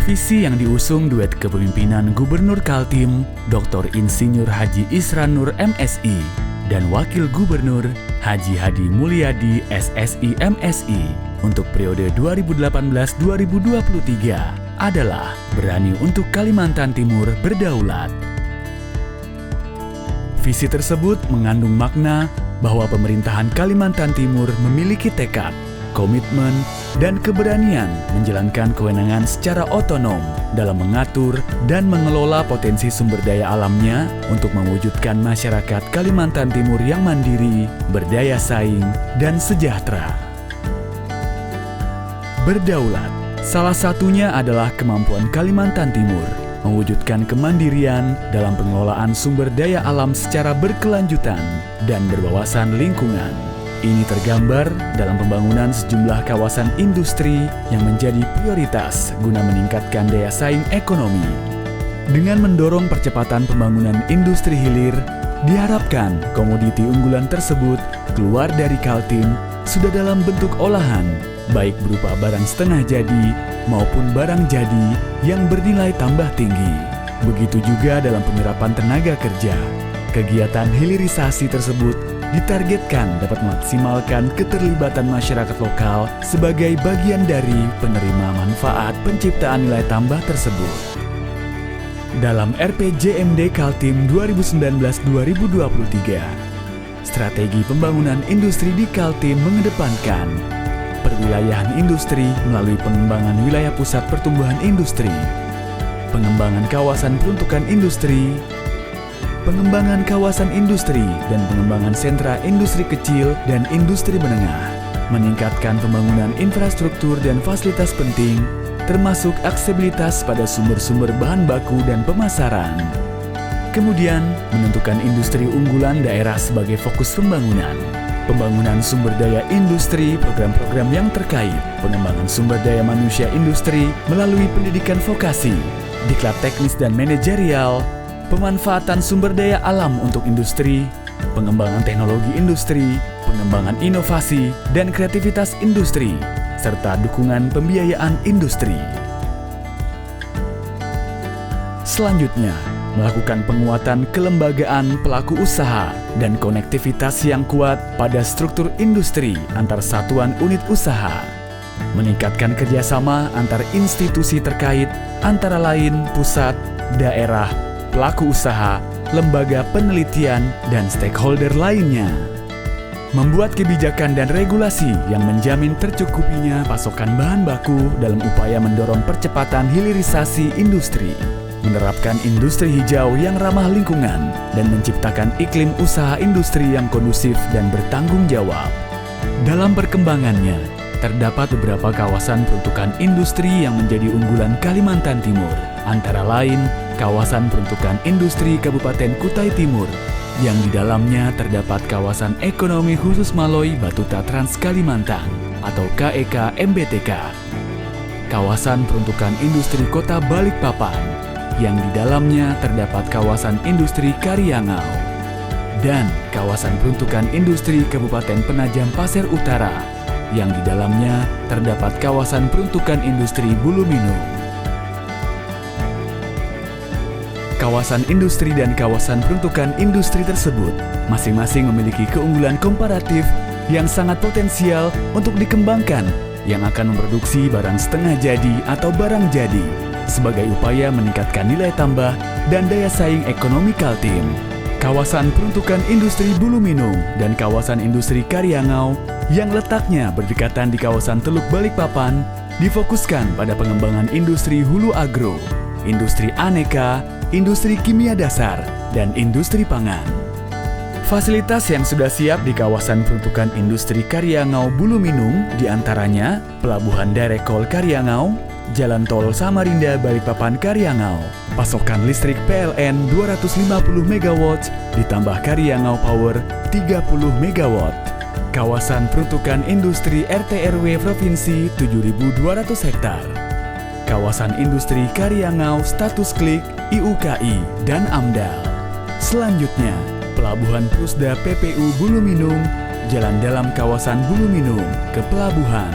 Visi yang diusung duet kepemimpinan Gubernur Kaltim, Dr. Insinyur Haji Isran Nur MSI, dan Wakil Gubernur Haji Hadi Mulyadi SSI MSI untuk periode 2018-2023 adalah berani untuk Kalimantan Timur berdaulat. Visi tersebut mengandung makna bahwa pemerintahan Kalimantan Timur memiliki tekad, komitmen, dan keberanian menjalankan kewenangan secara otonom dalam mengatur dan mengelola potensi sumber daya alamnya untuk mewujudkan masyarakat Kalimantan Timur yang mandiri, berdaya saing, dan sejahtera. Berdaulat, salah satunya adalah kemampuan Kalimantan Timur mewujudkan kemandirian dalam pengelolaan sumber daya alam secara berkelanjutan dan berwawasan lingkungan. Ini tergambar dalam pembangunan sejumlah kawasan industri yang menjadi prioritas guna meningkatkan daya saing ekonomi. Dengan mendorong percepatan pembangunan industri hilir, diharapkan komoditi unggulan tersebut keluar dari Kaltim sudah dalam bentuk olahan, baik berupa barang setengah jadi maupun barang jadi yang bernilai tambah tinggi. Begitu juga dalam penyerapan tenaga kerja. Kegiatan hilirisasi tersebut ditargetkan dapat memaksimalkan keterlibatan masyarakat lokal sebagai bagian dari penerima manfaat penciptaan nilai tambah tersebut. Dalam RPJMD Kaltim 2019-2023, strategi pembangunan industri di Kaltim mengedepankan perwilayahan industri melalui pengembangan wilayah pusat pertumbuhan industri, pengembangan kawasan peruntukan industri, pengembangan kawasan industri dan pengembangan sentra industri kecil dan industri menengah, meningkatkan pembangunan infrastruktur dan fasilitas penting, termasuk aksesibilitas pada sumber-sumber bahan baku dan pemasaran. Kemudian, menentukan industri unggulan daerah sebagai fokus pembangunan, pembangunan sumber daya industri, program-program yang terkait, pengembangan sumber daya manusia industri melalui pendidikan vokasi, diklat teknis dan manajerial, pemanfaatan sumber daya alam untuk industri, pengembangan teknologi industri, pengembangan inovasi dan kreativitas industri, serta dukungan pembiayaan industri. Selanjutnya, melakukan penguatan kelembagaan pelaku usaha dan konektivitas yang kuat pada struktur industri antar satuan unit usaha, meningkatkan kerjasama antar institusi terkait antara lain pusat, daerah, pelaku usaha, lembaga penelitian, dan stakeholder lainnya. Membuat kebijakan dan regulasi yang menjamin tercukupinya pasokan bahan baku dalam upaya mendorong percepatan hilirisasi industri. Menerapkan industri hijau yang ramah lingkungan dan menciptakan iklim usaha industri yang kondusif dan bertanggung jawab. Dalam perkembangannya, terdapat beberapa kawasan peruntukan industri yang menjadi unggulan Kalimantan Timur, antara lain kawasan peruntukan industri Kabupaten Kutai Timur, yang di dalamnya terdapat kawasan ekonomi khusus Maloi Batuta Trans Kalimantan atau KEK MBTK, kawasan peruntukan industri Kota Balikpapan, yang di dalamnya terdapat kawasan industri Karyangau, dan kawasan peruntukan industri Kabupaten Penajam Pasir Utara, yang di dalamnya terdapat kawasan peruntukan industri Buluminung. Kawasan industri dan kawasan peruntukan industri tersebut masing-masing memiliki keunggulan komparatif yang sangat potensial untuk dikembangkan yang akan memproduksi barang setengah jadi atau barang jadi sebagai upaya meningkatkan nilai tambah dan daya saing ekonomi Kaltim. Kawasan peruntukan industri Buluminung dan kawasan industri Karyangau yang letaknya berdekatan di kawasan Teluk Balikpapan difokuskan pada pengembangan industri hulu agro, industri aneka, industri kimia dasar, dan industri pangan. Fasilitas yang sudah siap di kawasan peruntukan industri Karyangau Buluminung diantaranya Pelabuhan Darekol Karyangau, Jalan Tol Samarinda Balikpapan Karyangau, pasokan listrik PLN 250 MW ditambah Karyangau Power 30 MW, kawasan peruntukan industri RT/RW Provinsi 7.200 hektar, kawasan industri Karyangau status klik IUKI dan AMDAL. Selanjutnya, Pelabuhan Pusda PPU Buluminung, jalan dalam kawasan Buluminung ke pelabuhan,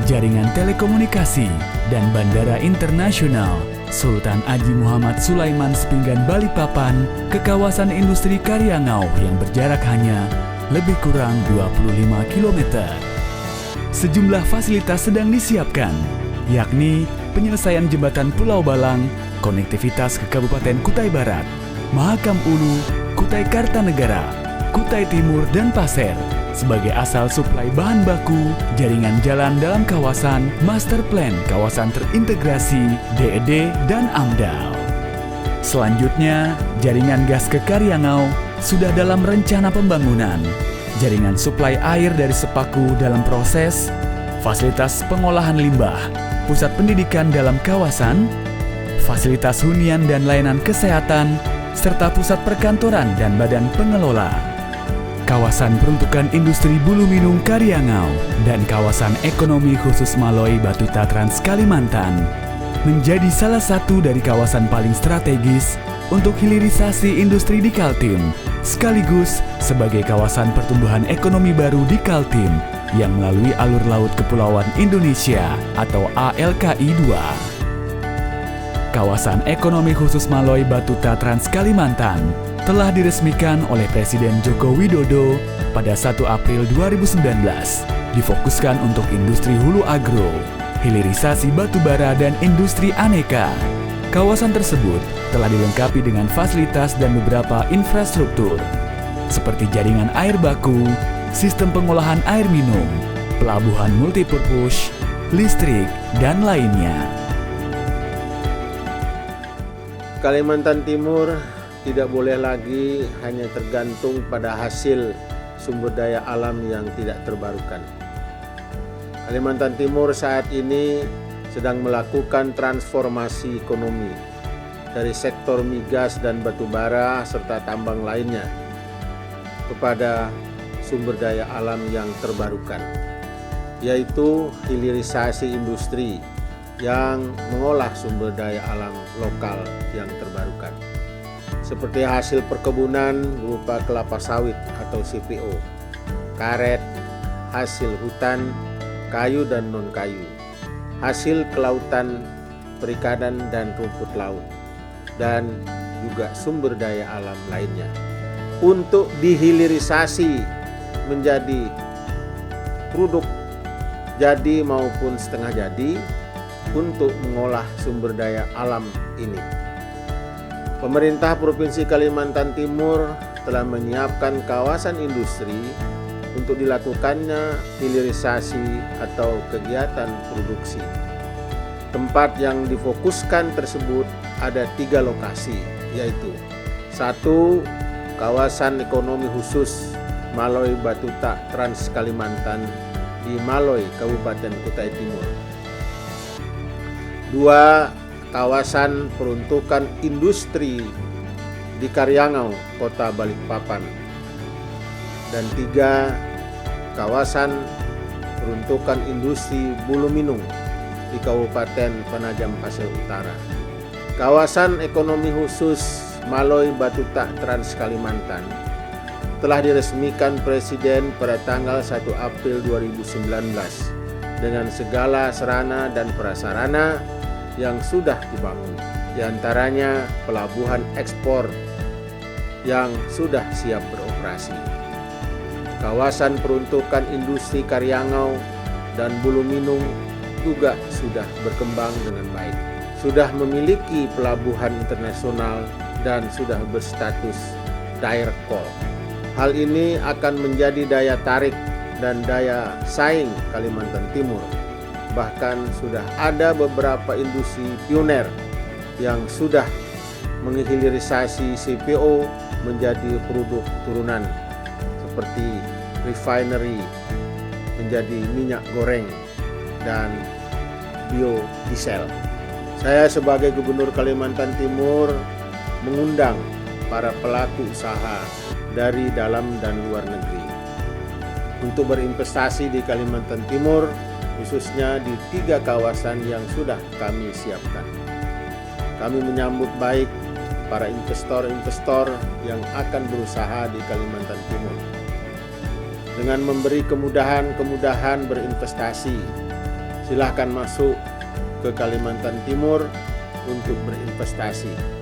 jaringan telekomunikasi, dan bandara internasional Sultan Haji Muhammad Sulaiman Sepinggan Balikpapan ke kawasan industri Karyangau yang berjarak hanya lebih kurang 25 km. Sejumlah fasilitas sedang disiapkan, yakni penyelesaian jembatan Pulau Balang, konektivitas ke Kabupaten Kutai Barat, Mahakam Ulu, Kutai Kartanegara, Kutai Timur, dan Pasir sebagai asal suplai bahan baku, jaringan jalan dalam kawasan, master plan kawasan terintegrasi, DED, dan AMDAL. Selanjutnya, jaringan gas ke Karyangau sudah dalam rencana pembangunan, jaringan suplai air dari Sepaku dalam proses, fasilitas pengolahan limbah, pusat pendidikan dalam kawasan, fasilitas hunian dan layanan kesehatan, serta pusat perkantoran dan badan pengelola. Kawasan peruntukan industri bulu minum Karyangau dan kawasan ekonomi khusus Maloi Batuta Trans Kalimantan menjadi salah satu dari kawasan paling strategis untuk hilirisasi industri di Kaltim, sekaligus sebagai kawasan pertumbuhan ekonomi baru di Kaltim yang melalui alur laut Kepulauan Indonesia atau ALKI 2. Kawasan ekonomi khusus Maloi Batuta Trans Kalimantan telah diresmikan oleh Presiden Joko Widodo pada 1 April 2019, difokuskan untuk industri hulu agro, hilirisasi batubara dan industri aneka. Kawasan tersebut telah dilengkapi dengan fasilitas dan beberapa infrastruktur, seperti jaringan air baku, sistem pengolahan air minum, pelabuhan multipurpose, listrik, dan lainnya. Kalimantan Timur tidak boleh lagi hanya tergantung pada hasil sumber daya alam yang tidak terbarukan. Kalimantan Timur saat ini sedang melakukan transformasi ekonomi dari sektor migas dan batubara serta tambang lainnya kepada sumber daya alam yang terbarukan, yaitu hilirisasi industri yang mengolah sumber daya alam lokal yang terbarukan, seperti hasil perkebunan berupa kelapa sawit atau CPO, karet, hasil hutan, kayu dan non-kayu, hasil kelautan, perikanan dan rumput laut, dan juga sumber daya alam lainnya, untuk dihilirisasi menjadi produk jadi maupun setengah jadi untuk mengolah sumber daya alam ini. Pemerintah Provinsi Kalimantan Timur telah menyiapkan kawasan industri untuk dilakukannya hilirisasi atau kegiatan produksi. Tempat yang difokuskan tersebut ada 3 lokasi, yaitu 1. Kawasan ekonomi khusus Maloi Batuta Trans Kalimantan di Maloi, Kabupaten Kutai Timur. 2. Kawasan peruntukan industri di Karyangau, Kota Balikpapan. Dan 3. Kawasan peruntukan industri bulu minum di Kabupaten Penajam Pasir Utara. Kawasan ekonomi khusus Maloi Batuta Trans Kalimantan telah diresmikan Presiden pada tanggal 1 April 2019 dengan segala sarana dan prasarana yang sudah dibangun, diantaranya pelabuhan ekspor yang sudah siap beroperasi. Kawasan peruntukan industri Karyangau dan bulu minum juga sudah berkembang dengan baik, sudah memiliki pelabuhan internasional dan sudah berstatus direct call. Hal ini akan menjadi daya tarik dan daya saing Kalimantan Timur. Bahkan sudah ada beberapa industri pioner yang sudah menghilirisasi CPO menjadi produk turunan seperti refinery menjadi minyak goreng dan biodiesel. Saya sebagai Gubernur Kalimantan Timur mengundang para pelaku usaha dari dalam dan luar negeri untuk berinvestasi di Kalimantan Timur, khususnya di 3 kawasan yang sudah kami siapkan. Kami menyambut baik para investor-investor yang akan berusaha di Kalimantan Timur dengan memberi kemudahan berinvestasi Silahkan masuk ke Kalimantan Timur untuk berinvestasi.